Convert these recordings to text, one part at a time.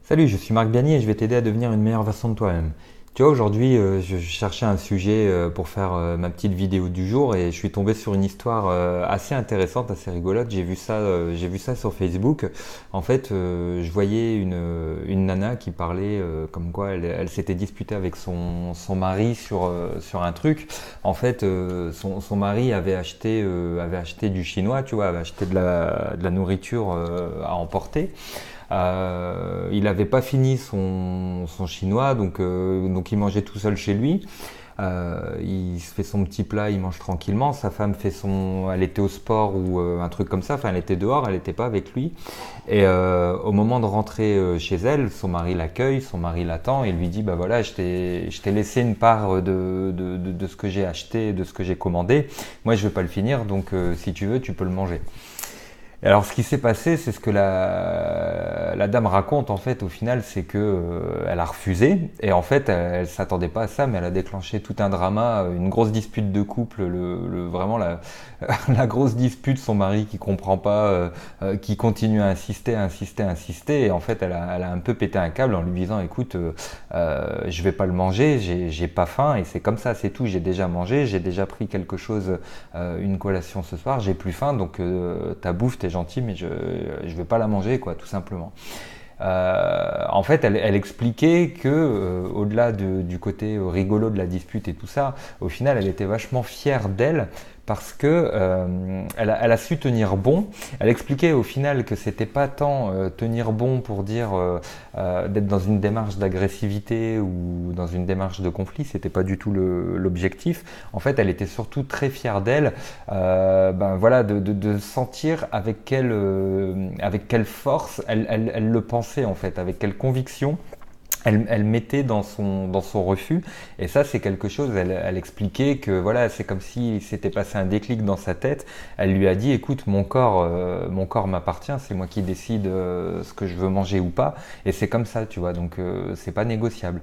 Salut, je suis Marc Biani et je vais t'aider à devenir une meilleure version de toi-même. Tu vois, aujourd'hui, je cherchais un sujet pour faire ma petite vidéo du jour et je suis tombé sur une histoire assez intéressante, assez rigolote. J'ai vu ça sur Facebook. En fait, je voyais une nana qui parlait comme quoi elle s'était disputée avec son mari sur un truc. En fait, son mari avait acheté du chinois, tu vois, avait acheté de la nourriture à emporter. Il n'avait pas fini son chinois, donc il mangeait tout seul chez lui. Il se fait son petit plat, il mange tranquillement. Sa femme elle était au sport ou un truc comme ça. Enfin, elle était dehors, elle n'était pas avec lui. Et au moment de rentrer chez elle, son mari l'accueille, son mari l'attend et lui dit, bah voilà, je t'ai laissé une part de ce que j'ai acheté, de ce que j'ai commandé. Moi, je vais pas le finir, donc si tu veux, tu peux le manger. Et alors, ce qui s'est passé, c'est ce que la dame raconte en fait. Au final, c'est que elle a refusé et en fait, elle s'attendait pas à ça, mais elle a déclenché tout un drama, une grosse dispute de couple, vraiment la grosse dispute. Son mari qui comprend pas, qui continue à insister, insister, insister. Et en fait, elle a un peu pété un câble en lui disant, écoute, je vais pas le manger, j'ai pas faim et c'est comme ça, c'est tout. J'ai déjà mangé, j'ai déjà pris quelque chose, une collation ce soir, j'ai plus faim, donc ta bouffe, t'es gentil, mais je vais pas la manger, quoi, tout simplement. En fait, elle expliquait que, au-delà du côté rigolo de la dispute et tout ça, au final, elle était vachement fière d'elle parce que elle a su tenir bon. Elle expliquait au final que c'était pas tant tenir bon pour dire d'être dans une démarche d'agressivité ou dans une démarche de conflit, c'était pas du tout l'objectif. En fait, elle était surtout très fière d'elle, ben voilà, de sentir avec quelle force elle le pensait en fait, avec quelle conviction elle mettait dans son refus. Et ça, c'est quelque chose, elle expliquait que voilà, c'est comme si s'était passé un déclic dans sa tête. Elle lui a dit, écoute, mon corps m'appartient, c'est moi qui décide ce que je veux manger ou pas. Et c'est comme ça, tu vois, donc c'est pas négociable.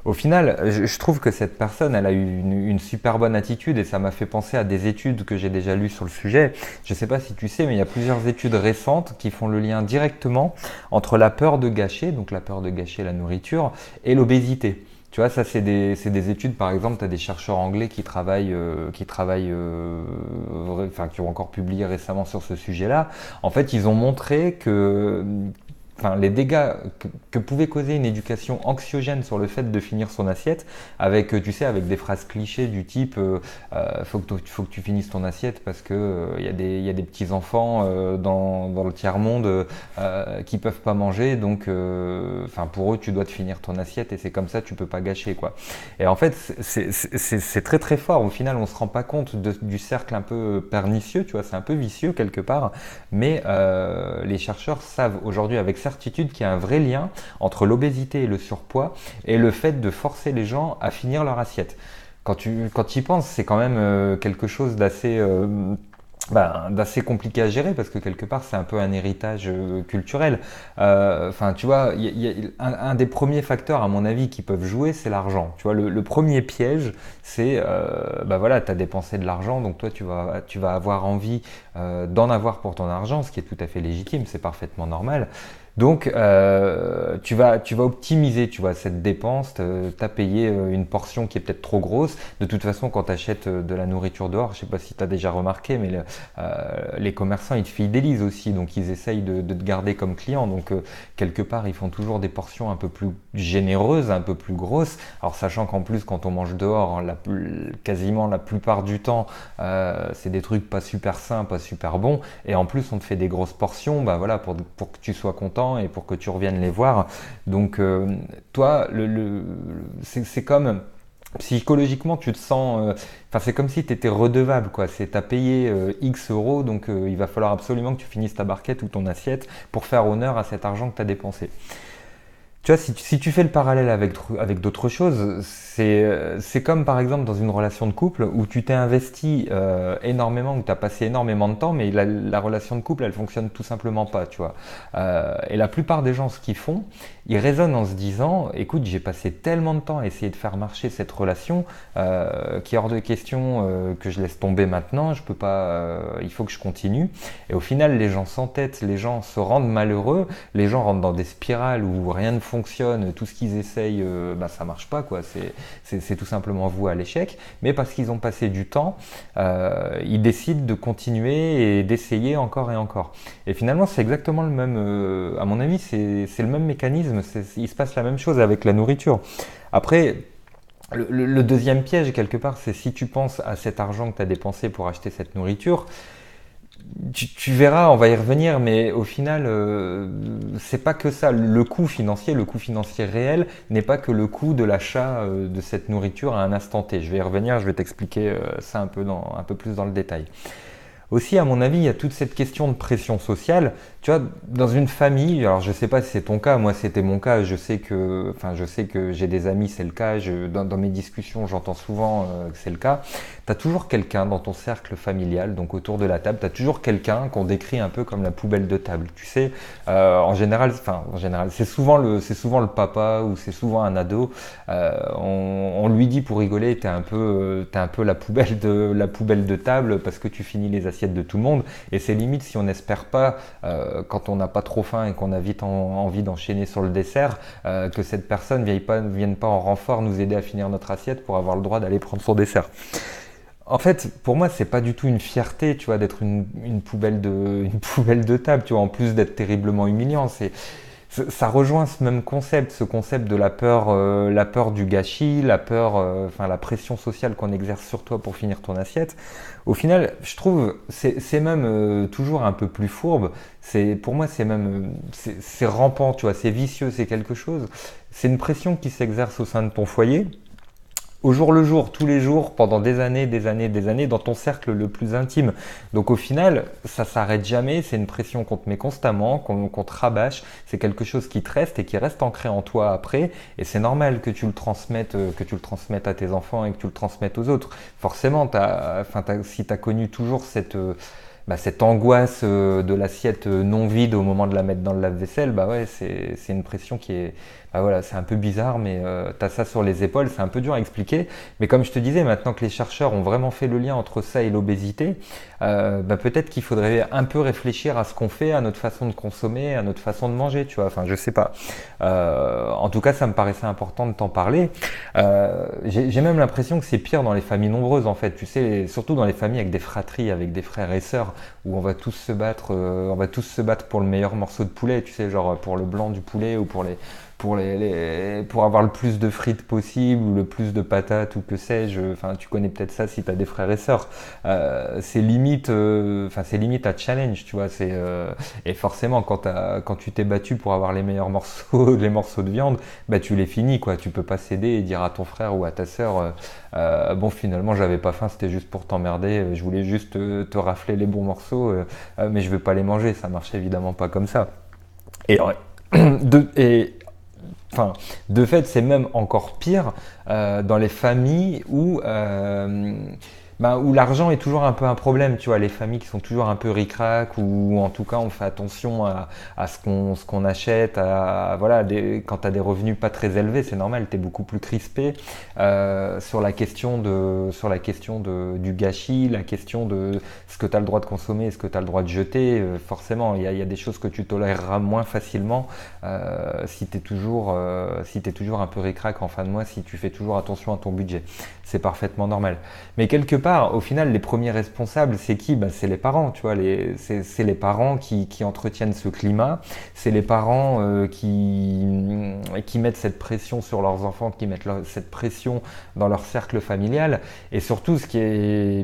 Au final, je trouve que cette personne, elle a eu une super bonne attitude et ça m'a fait penser à des études que j'ai déjà lues sur le sujet. Je ne sais pas si tu sais, mais il y a plusieurs études récentes qui font le lien directement entre la peur de gâcher, donc la peur de gâcher la nourriture, et l'obésité. Tu vois, ça c'est des études, par exemple, tu as des chercheurs anglais enfin, qui ont encore publié récemment sur ce sujet-là. En fait, ils ont montré que enfin, les dégâts que pouvait causer une éducation anxiogène sur le fait de finir son assiette, avec, tu sais, avec des phrases clichés du type faut que tu finisses ton assiette parce que y a des petits enfants dans le tiers-monde qui peuvent pas manger, donc enfin pour eux tu dois te finir ton assiette et c'est comme ça tu peux pas gâcher quoi. Et en fait c'est très très fort. Au final on se rend pas compte du cercle un peu pernicieux, tu vois, c'est un peu vicieux quelque part, mais les chercheurs savent aujourd'hui avec certitude qu'il y a un vrai lien entre l'obésité et le surpoids et le fait de forcer les gens à finir leur assiette. Quand tu y penses, c'est quand même quelque chose d'assez compliqué à gérer parce que quelque part c'est un peu un héritage culturel. Enfin, tu vois, un des premiers facteurs à mon avis qui peuvent jouer, c'est l'argent. Tu vois, le premier piège, c'est, bah voilà, tu as dépensé de l'argent, donc toi tu vas avoir envie d'en avoir pour ton argent, ce qui est tout à fait légitime, c'est parfaitement normal. Donc, tu vas optimiser, tu vois, cette dépense. Tu as payé une portion qui est peut-être trop grosse. De toute façon, quand tu achètes de la nourriture dehors, je sais pas si tu as déjà remarqué, mais les commerçants, ils te fidélisent aussi. Donc, ils essayent de te garder comme client. Donc, quelque part, ils font toujours des portions un peu plus généreuses, un peu plus grosses. Alors, sachant qu'en plus, quand on mange dehors, hein, quasiment la plupart du temps, c'est des trucs pas super sains, pas super bons. Et en plus, on te fait des grosses portions, bah voilà, pour que tu sois content et pour que tu reviennes les voir. Donc, toi, c'est comme psychologiquement, tu te sens. Enfin, c'est comme si tu étais redevable, quoi. C'est t'as payé X euros, donc il va falloir absolument que tu finisses ta barquette ou ton assiette pour faire honneur à cet argent que tu as dépensé. Tu vois, si tu fais le parallèle avec d'autres choses, c'est comme par exemple dans une relation de couple où tu t'es investi énormément, où tu as passé énormément de temps, mais la relation de couple, elle fonctionne tout simplement pas, tu vois. Et la plupart des gens, ce qu'ils font, ils raisonnent en se disant, écoute, j'ai passé tellement de temps à essayer de faire marcher cette relation qu'il est hors de question que je laisse tomber maintenant, je peux pas, il faut que je continue. Et au final, les gens s'entêtent, les gens se rendent malheureux, les gens rentrent dans des spirales où rien ne fonctionne, tout ce qu'ils essayent, ça marche pas, quoi. C'est tout simplement voué à l'échec. Mais parce qu'ils ont passé du temps, ils décident de continuer et d'essayer encore et encore. Et finalement, c'est exactement le même, à mon avis, c'est le même mécanisme. Il se passe la même chose avec la nourriture. Après, le deuxième piège, quelque part, c'est si tu penses à cet argent que tu as dépensé pour acheter cette nourriture, tu verras, on va y revenir, mais au final, c'est pas que ça. Le coût financier réel n'est pas que le coût de l'achat de cette nourriture à un instant T. Je vais y revenir, je vais t'expliquer ça un peu plus dans le détail. Aussi, à mon avis, il y a toute cette question de pression sociale. Tu vois, dans une famille, alors je sais pas si c'est ton cas, moi c'était mon cas, je sais que j'ai des amis, c'est le cas, dans mes discussions, j'entends souvent que c'est le cas. Tu as toujours quelqu'un dans ton cercle familial, donc autour de la table, tu as toujours quelqu'un qu'on décrit un peu comme la poubelle de table. Tu sais, en général, c'est souvent le papa ou c'est souvent un ado. On lui dit pour rigoler, t'es un peu la poubelle de table parce que tu finis les assiettes de tout le monde. Et c'est limite si on n'espère pas, quand on n'a pas trop faim et qu'on a vite envie d'enchaîner sur le dessert, que cette personne vienne pas en renfort nous aider à finir notre assiette pour avoir le droit d'aller prendre son dessert. En fait, pour moi, c'est pas du tout une fierté, tu vois, d'être une poubelle de table, tu vois, en plus d'être terriblement humiliant. Ça rejoint ce même concept, ce concept de la peur du gâchis, la pression sociale qu'on exerce sur toi pour finir ton assiette. Au final, je trouve, c'est même toujours un peu plus fourbe. Pour moi, c'est rampant, tu vois, c'est vicieux, c'est quelque chose. C'est une pression qui s'exerce au sein de ton foyer au jour le jour, tous les jours, pendant des années, des années, des années, dans ton cercle le plus intime. Donc au final, ça s'arrête jamais, c'est une pression qu'on te met constamment, qu'on te rabâche, c'est quelque chose qui te reste et qui reste ancré en toi après, et c'est normal que tu le transmettes à tes enfants et que tu le transmettes aux autres. Forcément, si tu as connu toujours cette angoisse de l'assiette non vide au moment de la mettre dans le lave-vaisselle, bah ouais, c'est une pression qui est, bah voilà, c'est un peu bizarre, mais tu as ça sur les épaules, c'est un peu dur à expliquer. Mais comme je te disais, maintenant que les chercheurs ont vraiment fait le lien entre ça et l'obésité, peut-être qu'il faudrait un peu réfléchir à ce qu'on fait, à notre façon de consommer, à notre façon de manger, tu vois. Enfin, je sais pas. En tout cas, ça me paraissait important de t'en parler. J'ai même l'impression que c'est pire dans les familles nombreuses, en fait. Tu sais, surtout dans les familles avec des fratries, avec des frères et sœurs, où on va tous se battre pour le meilleur morceau de poulet, tu sais, genre pour le blanc du poulet ou pour avoir le plus de frites possible ou le plus de patates ou que sais-je. Enfin, tu connais peut-être ça si tu as des frères et sœurs. C'est limite à challenge, tu vois. Et forcément, quand tu t'es battu pour avoir les meilleurs morceaux, les morceaux de viande, bah tu les finis, quoi. Tu peux pas céder et dire à ton frère ou à ta sœur, bon, finalement, j'avais pas faim, c'était juste pour t'emmerder. Je voulais juste te rafler les bons morceaux, mais je vais pas les manger. Ça marche évidemment pas comme ça. Et, de, et Enfin, de fait, c'est même encore pire dans les familles où l'argent est toujours un peu un problème, tu vois, les familles qui sont toujours un peu ric-rac, ou en tout cas on fait attention à ce qu'on achète, voilà, quand tu as des revenus pas très élevés, c'est normal, tu es beaucoup plus crispé sur la question du gâchis, la question de ce que tu as le droit de consommer et ce que tu as le droit de jeter. Forcément, il y a des choses que tu toléreras moins facilement si tu es toujours un peu ric-rac en fin de mois, si tu fais toujours attention à ton budget. C'est parfaitement normal. Mais quelque part, au final, les premiers responsables, c'est qui? C'est les parents, tu vois. C'est les parents qui entretiennent ce climat. C'est les parents qui mettent cette pression sur leurs enfants, qui mettent cette pression dans leur cercle familial. Et surtout,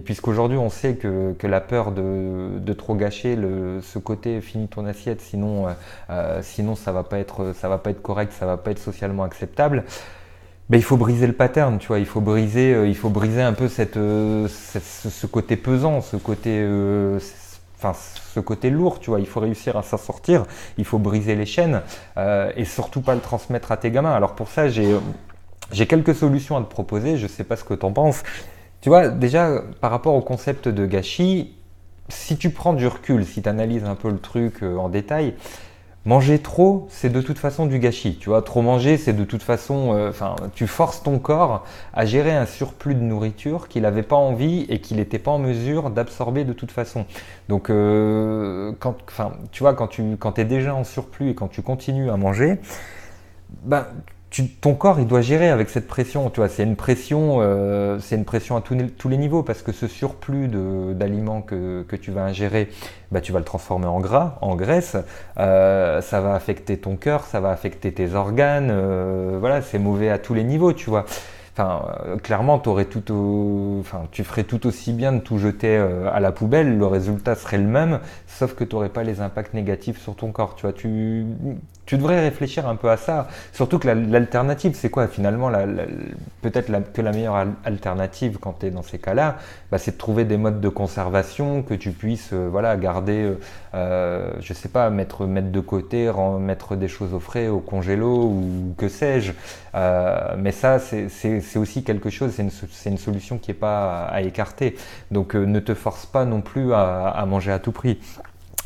puisqu'aujourd'hui on sait que la peur de trop gâcher, ce côté finis ton assiette, sinon ça va pas être correct, ça va pas être socialement acceptable. Il faut briser le pattern, tu vois. Il faut briser un peu ce côté pesant, ce côté. enfin, ce côté lourd, tu vois. Il faut réussir à s'en sortir, il faut briser les chaînes et surtout pas le transmettre à tes gamins. Alors pour ça, j'ai quelques solutions à te proposer, je sais pas ce que tu en penses. Tu vois, déjà, par rapport au concept de gâchis, si tu prends du recul, si tu analyses un peu le truc en détail, manger trop, c'est de toute façon du gâchis. Tu vois, trop manger, c'est de toute façon, enfin, tu forces ton corps à gérer un surplus de nourriture qu'il n'avait pas envie et qu'il n'était pas en mesure d'absorber de toute façon. Donc, enfin, tu vois, quand tu es déjà en surplus et quand tu continues à manger, ben, ton corps, il doit gérer avec cette pression. Tu vois, c'est une pression à tous les niveaux parce que ce surplus d'aliments que tu vas ingérer, bah, tu vas le transformer en gras, en graisse. Ça va affecter ton cœur, ça va affecter tes organes. Voilà, c'est mauvais à tous les niveaux, tu vois. Enfin, clairement, enfin, tu ferais tout aussi bien de tout jeter à la poubelle, le résultat serait le même, sauf que tu n'aurais pas les impacts négatifs sur ton corps. Tu vois, tu devrais réfléchir un peu à ça. Surtout que l'alternative, c'est quoi finalement peut-être que la meilleure alternative quand tu es dans ces cas-là, bah, c'est de trouver des modes de conservation que tu puisses voilà, garder, je sais pas, mettre de côté, mettre des choses au frais, au congélo ou que sais-je. Mais ça, c'est aussi quelque chose, c'est une solution qui n'est pas à écarter. Donc ne te force pas non plus à manger à tout prix.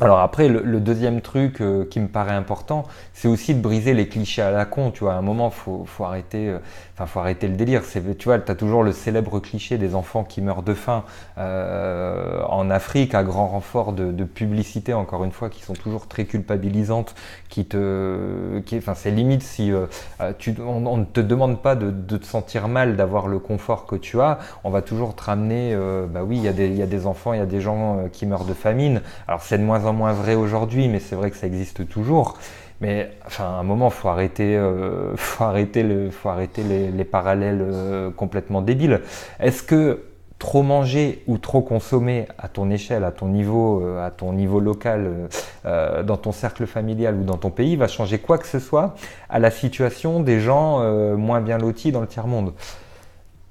Alors après, le deuxième truc qui me paraît important, c'est aussi de briser les clichés à la con. Tu vois, à un moment, faut arrêter, faut arrêter le délire. Tu vois, t'as toujours le célèbre cliché des enfants qui meurent de faim en Afrique, à grand renfort de publicité, encore une fois, qui sont toujours très culpabilisantes, enfin, c'est limite si on ne te demande pas de te sentir mal d'avoir le confort que tu as, on va toujours te ramener. Bah oui, il y a des enfants, il y a des gens qui meurent de famine. Alors c'est de moins en moins vrai aujourd'hui, mais c'est vrai que ça existe toujours. Mais enfin, à un moment, faut arrêter les parallèles complètement débiles. Est-ce que trop manger ou trop consommer à ton échelle, à ton niveau local, dans ton cercle familial ou dans ton pays, va changer quoi que ce soit à la situation des gens moins bien lotis dans le tiers-monde?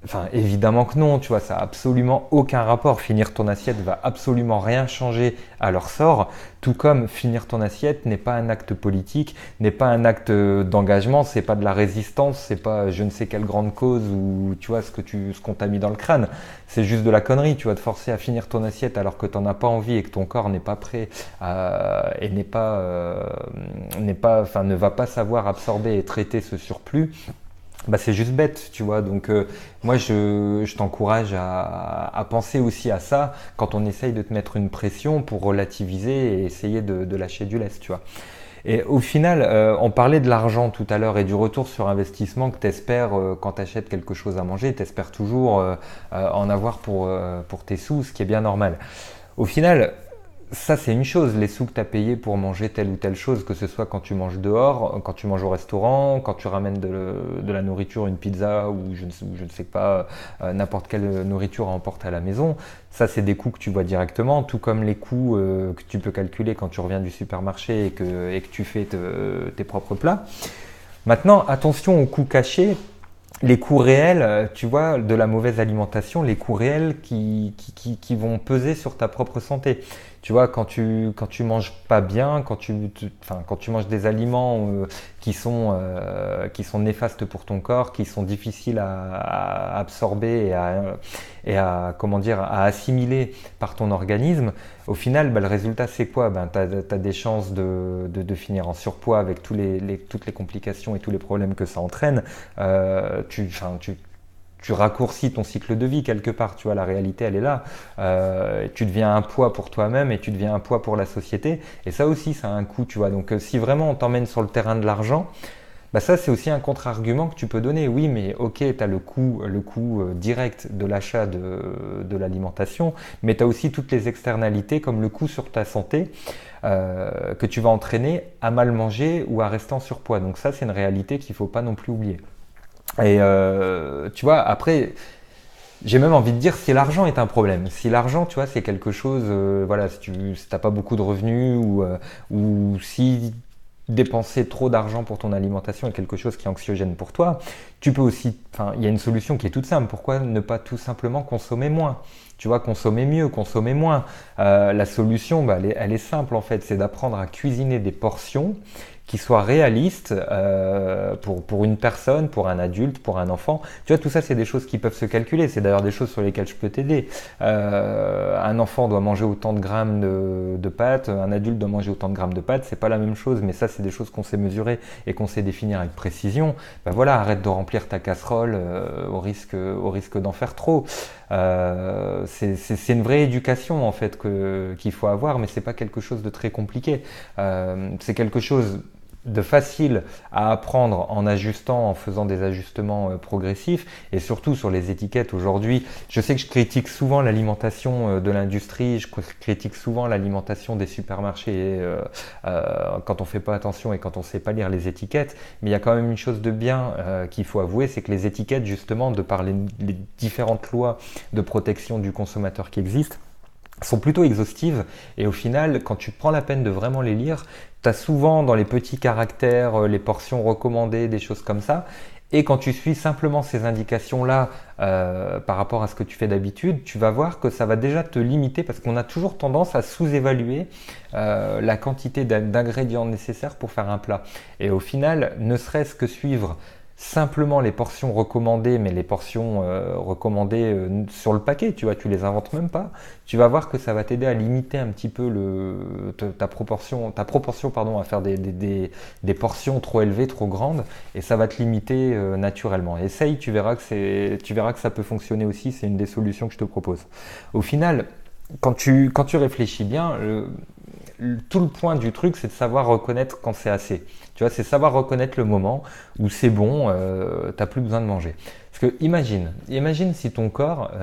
Enfin, évidemment que non, tu vois, ça n'a absolument aucun rapport. Finir ton assiette va absolument rien changer à leur sort, tout comme finir ton assiette n'est pas un acte politique, n'est pas un acte d'engagement, c'est pas de la résistance, c'est pas je ne sais quelle grande cause ou tu vois ce qu'on t'a mis dans le crâne. C'est juste de la connerie, tu vas te forcer à finir ton assiette alors que t'en as pas envie et que ton corps n'est pas prêt et enfin, ne va pas savoir absorber et traiter ce surplus. Bah, c'est juste bête, tu vois. Donc, moi, je t'encourage à penser aussi à ça quand on essaye de te mettre une pression pour relativiser et essayer de lâcher du lest, tu vois. Et au final, on parlait de l'argent tout à l'heure et du retour sur investissement que tu espères quand tu achètes quelque chose à manger. Tu espères toujours en avoir pour tes sous, ce qui est bien normal. Au final, ça, c'est une chose, les sous que tu as payés pour manger telle ou telle chose, que ce soit quand tu manges dehors, quand tu manges au restaurant, quand tu ramènes de la nourriture, une pizza ou je ne sais pas, n'importe quelle nourriture à emporter à la maison. Ça, c'est des coûts que tu vois directement, tout comme les coûts que tu peux calculer quand tu reviens du supermarché et que tu fais tes propres plats. Maintenant, attention aux coûts cachés. Les coûts réels, tu vois, de la mauvaise alimentation, les coûts réels qui vont peser sur ta propre santé. Tu vois, quand tu manges pas bien, quand tu manges des aliments qui sont néfastes pour ton corps, qui sont difficiles à absorber comment dire, à assimiler par ton organisme, au final, bah, le résultat c'est quoi? Ben, tu as des chances de finir en surpoids avec toutes les complications et tous les problèmes que ça entraîne. Tu raccourcis ton cycle de vie quelque part, tu vois, la réalité elle est là. Tu deviens un poids pour toi-même et tu deviens un poids pour la société. Et ça aussi, ça a un coût, tu vois. Donc si vraiment on t'emmène sur le terrain de l'argent, bah ça c'est aussi un contre-argument que tu peux donner. Oui, mais ok, tu as le coût direct de l'achat de l'alimentation, mais tu as aussi toutes les externalités comme le coût sur ta santé que tu vas entraîner à mal manger ou à rester en surpoids. Donc ça c'est une réalité qu'il ne faut pas non plus oublier. Et tu vois, après, j'ai même envie de dire si l'argent est un problème, si l'argent, tu vois, c'est quelque chose, voilà, si t'as pas beaucoup de revenus ou si dépenser trop d'argent pour ton alimentation est quelque chose qui est anxiogène pour toi, tu peux aussi, enfin, il y a une solution qui est toute simple. Pourquoi ne pas tout simplement consommer moins? Tu vois, consommer mieux, consommer moins. La solution, elle est simple en fait, c'est d'apprendre à cuisiner des portions qui soient réalistes pour une personne, pour un adulte, pour un enfant. Tu vois, tout ça, c'est des choses qui peuvent se calculer. C'est d'ailleurs des choses sur lesquelles je peux t'aider. Un enfant doit manger autant de grammes de pâtes, un adulte doit manger autant de grammes de pâtes. C'est pas la même chose, mais ça, c'est des choses qu'on sait mesurer et qu'on sait définir avec précision. Ben voilà, arrête de remplir ta casserole au risque d'en faire trop. C'est une vraie éducation en fait qu'il faut avoir, mais c'est pas quelque chose de très compliqué. C'est quelque chose de facile à apprendre en ajustant, en faisant des ajustements progressifs, et surtout sur les étiquettes aujourd'hui. Je sais que je critique souvent l'alimentation de l'industrie, je critique souvent l'alimentation des supermarchés quand on fait pas attention et quand on sait pas lire les étiquettes, mais il y a quand même une chose de bien qu'il faut avouer, c'est que les étiquettes, justement, de par les différentes lois de protection du consommateur qui existent, sont plutôt exhaustives, et au final, quand tu prends la peine de vraiment les lire, tu as souvent dans les petits caractères les portions recommandées, des choses comme ça, et quand tu suis simplement ces indications-là par rapport à ce que tu fais d'habitude, tu vas voir que ça va déjà te limiter, parce qu'on a toujours tendance à sous-évaluer la quantité d'ingrédients nécessaires pour faire un plat. Et au final, ne serait-ce que suivre simplement les portions recommandées, mais les portions recommandées sur le paquet, tu vois, tu les inventes même pas, tu vas voir que ça va t'aider à limiter un petit peu ta proportion pardon, à faire des portions trop élevées, trop grandes, et ça va te limiter naturellement. Essaye, tu verras que ça peut fonctionner aussi, c'est une des solutions que je te propose. Au final, quand tu réfléchis bien, tout le point du truc, c'est de savoir reconnaître quand c'est assez. Tu vois, c'est savoir reconnaître le moment où c'est bon, t'as plus besoin de manger. Parce que imagine si ton corps, enfin,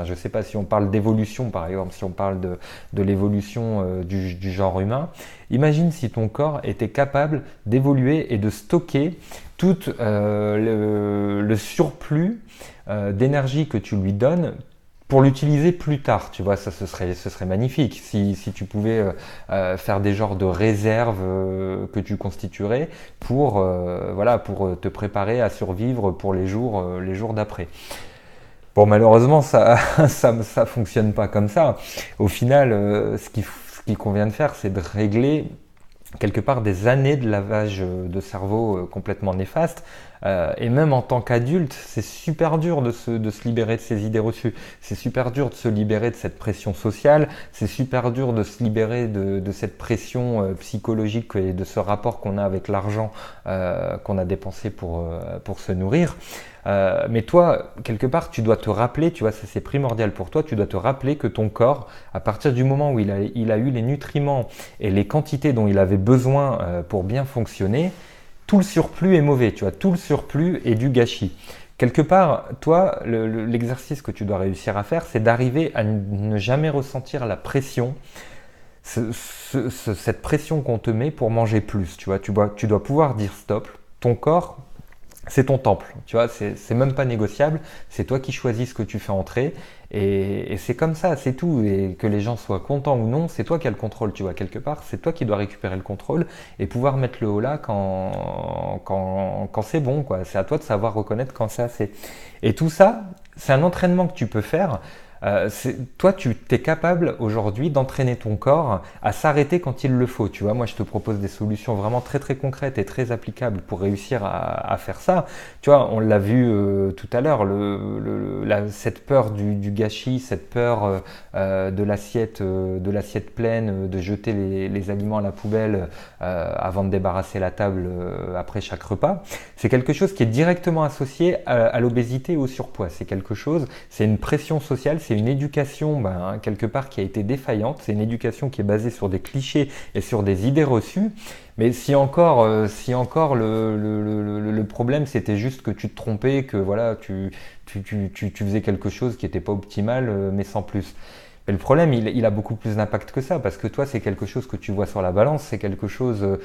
je sais pas si on parle d'évolution par exemple, si on parle de l'évolution du genre humain, imagine si ton corps était capable d'évoluer et de stocker tout le surplus d'énergie que tu lui donnes pour l'utiliser plus tard, tu vois, ça ce serait magnifique si tu pouvais faire des genres de réserves que tu constituerais pour te préparer à survivre pour les jours d'après. Bon, malheureusement, ça fonctionne pas comme ça. Au final, ce qu'il convient de faire, c'est de régler quelque part des années de lavage de cerveau complètement néfaste. Et même en tant qu'adulte, c'est super dur de se libérer de ces idées reçues. C'est super dur de se libérer de cette pression sociale. C'est super dur de se libérer de cette pression psychologique et de ce rapport qu'on a avec l'argent qu'on a dépensé pour se nourrir. Mais toi, quelque part, tu dois te rappeler, tu vois, ça c'est primordial pour toi, tu dois te rappeler que ton corps, à partir du moment où il a eu les nutriments et les quantités dont il avait besoin pour bien fonctionner, tout le surplus est mauvais, tu vois, tout le surplus est du gâchis. Quelque part, toi, l'exercice que tu dois réussir à faire, c'est d'arriver à ne jamais ressentir la pression, cette pression qu'on te met pour manger plus, tu vois, tu dois pouvoir dire stop, ton corps, c'est ton temple, tu vois, c'est même pas négociable, c'est toi qui choisis ce que tu fais entrer, et c'est comme ça, c'est tout, et que les gens soient contents ou non, c'est toi qui as le contrôle, tu vois, quelque part, c'est toi qui dois récupérer le contrôle et pouvoir mettre le haut là quand c'est bon, quoi, c'est à toi de savoir reconnaître quand c'est assez. Et tout ça, c'est un entraînement que tu peux faire. Toi, tu es capable aujourd'hui d'entraîner ton corps à s'arrêter quand il le faut. Tu vois, moi, je te propose des solutions vraiment très très concrètes et très applicables pour réussir à faire ça. Tu vois, on l'a vu tout à l'heure, cette peur du gâchis, cette peur de l'assiette pleine, de jeter les aliments à la poubelle avant de débarrasser la table après chaque repas. C'est quelque chose qui est directement associé à l'obésité et au surpoids. C'est une pression sociale, c'est une éducation quelque part qui a été défaillante, c'est une éducation qui est basée sur des clichés et sur des idées reçues. Mais si encore le problème c'était juste que tu te trompais, que voilà, tu faisais quelque chose qui n'était pas optimal, mais sans plus. Mais le problème, il a beaucoup plus d'impact que ça, parce que toi, c'est quelque chose que tu vois sur la balance, c'est quelque chose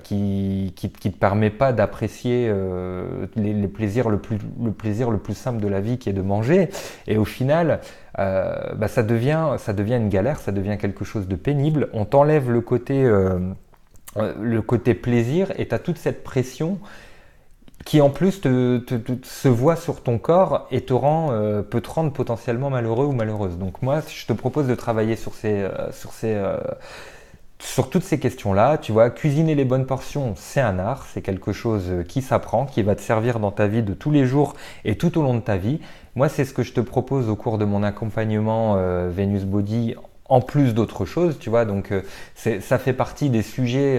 qui te permet pas d'apprécier le plaisir le plus simple de la vie, qui est de manger. Et au final, ça devient une galère, ça devient quelque chose de pénible. On t'enlève le côté le côté plaisir, et tu as toute cette pression qui en plus se voit sur ton corps et peut te rendre potentiellement malheureux ou malheureuse. Donc moi, je te propose de travailler sur toutes ces questions-là. Tu vois, cuisiner les bonnes portions, c'est un art, c'est quelque chose qui s'apprend, qui va te servir dans ta vie de tous les jours et tout au long de ta vie. Moi, c'est ce que je te propose au cours de mon accompagnement Venus Body, en plus d'autres choses, tu vois. Donc, ça fait partie des sujets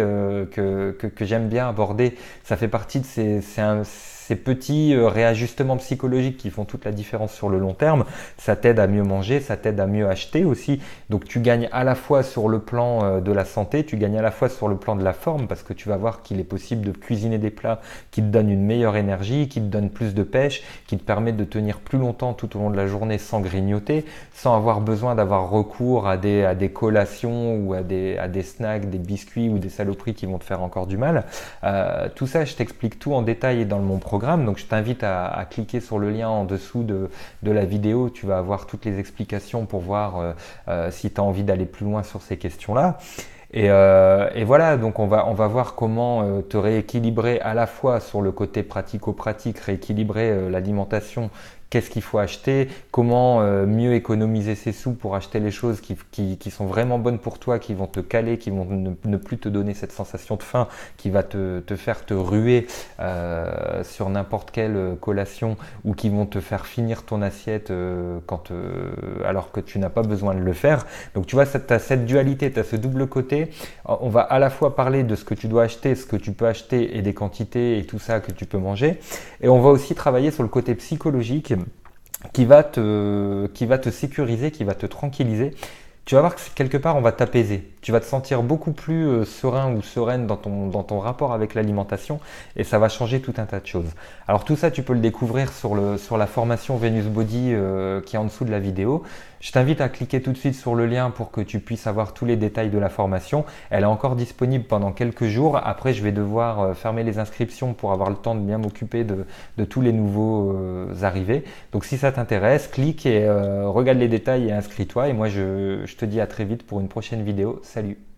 que j'aime bien aborder. Ça fait partie de ces petits réajustements psychologiques qui font toute la différence sur le long terme. Ça t'aide à mieux manger, ça t'aide à mieux acheter aussi. Donc tu gagnes à la fois sur le plan de la santé, tu gagnes à la fois sur le plan de la forme, parce que tu vas voir qu'il est possible de cuisiner des plats qui te donnent une meilleure énergie, qui te donnent plus de pêche, qui te permettent de tenir plus longtemps tout au long de la journée sans grignoter, sans avoir besoin d'avoir recours à des collations ou à des snacks, des biscuits ou des saloperies qui vont te faire encore du mal. Tout ça, je t'explique tout en détail dans mon programme. Donc je t'invite à cliquer sur le lien en dessous de la vidéo. Tu vas avoir toutes les explications pour voir si tu as envie d'aller plus loin sur ces questions-là. Et voilà, donc on va voir comment te rééquilibrer à la fois sur le côté pratico-pratique, rééquilibrer l'alimentation, qu'est-ce qu'il faut acheter, comment mieux économiser ses sous pour acheter les choses qui sont vraiment bonnes pour toi, qui vont te caler, qui vont ne plus te donner cette sensation de faim, qui va te faire te ruer sur n'importe quelle collation, ou qui vont te faire finir ton assiette alors que tu n'as pas besoin de le faire. Donc tu vois, tu as cette dualité, tu as ce double côté. On va à la fois parler de ce que tu dois acheter, ce que tu peux acheter et des quantités et tout ça que tu peux manger. Et on va aussi travailler sur le côté psychologique qui va te sécuriser, qui va te tranquilliser. Tu vas voir que quelque part on va t'apaiser. Tu vas te sentir beaucoup plus serein ou sereine dans ton rapport avec l'alimentation, et ça va changer tout un tas de choses. Alors tout ça, tu peux le découvrir sur la formation Venus Body qui est en dessous de la vidéo. Je t'invite à cliquer tout de suite sur le lien pour que tu puisses avoir tous les détails de la formation. Elle est encore disponible pendant quelques jours. Après, je vais devoir fermer les inscriptions pour avoir le temps de bien m'occuper de tous les nouveaux arrivés. Donc si ça t'intéresse, clique et regarde les détails et inscris-toi. Et moi, je te dis à très vite pour une prochaine vidéo. Salut!